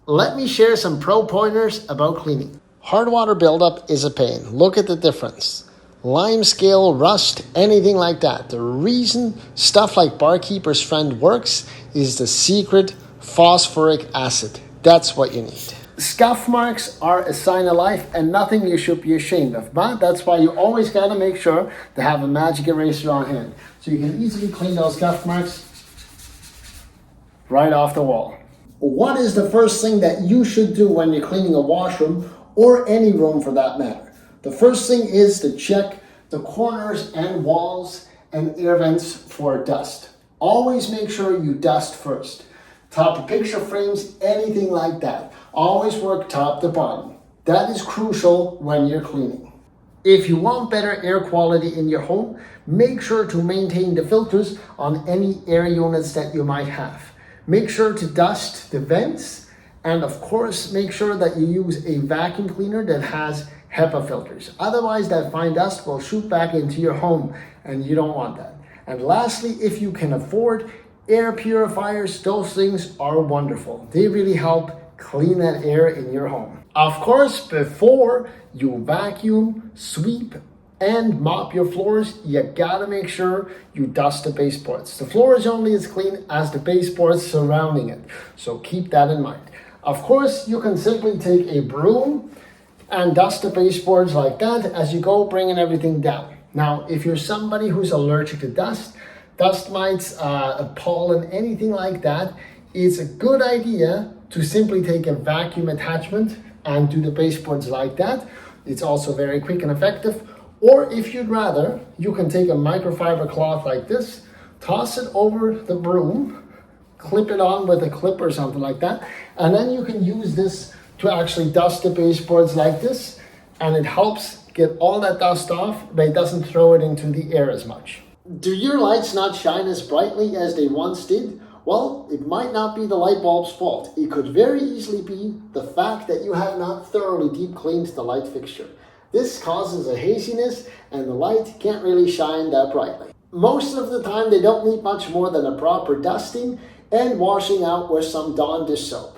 Let me share some pro pointers about cleaning. Hard water buildup is a pain. Look at the difference. Lime scale, rust, anything like that. The reason stuff like Barkeeper's Friend works is the secret phosphoric acid. That's what you need. Scuff marks are a sign of life and nothing you should be ashamed of, but that's why you always gotta make sure to have a magic eraser on hand so you can easily clean those scuff marks right off the wall. What is the first thing that you should do when you're cleaning a washroom or any room for that matter? The first thing is to check the corners and walls and air vents for dust. Always make sure you dust first. Top of picture frames, anything like that. Always work top to bottom. That is crucial when you're cleaning. If you want better air quality in your home, make sure to maintain the filters on any air units that you might have. Make sure to dust the vents, and of course, make sure that you use a vacuum cleaner that has HEPA filters. Otherwise, that fine dust will shoot back into your home, and you don't want that. And lastly, if you can afford air purifiers, those things are wonderful. They really help clean that air in your home. Of course, before you vacuum, sweep, and mop your floors, you gotta make sure you dust the baseboards. The floor is only as clean as the baseboards surrounding it, so keep that in mind. Of course, you can simply take a broom and dust the baseboards like that as you go, bringing everything down. Now, if you're somebody who's allergic to dust mites, pollen, anything like that, it's a good idea to simply take a vacuum attachment and do the baseboards like that. It's also very quick and effective. Or if you'd rather, you can take a microfiber cloth like this, toss it over the broom, clip it on with a clip or something like that, and then you can use this to actually dust the baseboards like this, and it helps get all that dust off, but it doesn't throw it into the air as much. Do your lights not shine as brightly as they once did? Well, it might not be the light bulb's fault. It could very easily be the fact that you have not thoroughly deep cleaned the light fixture. This causes a haziness and the light can't really shine that brightly. Most of the time they don't need much more than a proper dusting and washing out with some Dawn dish soap.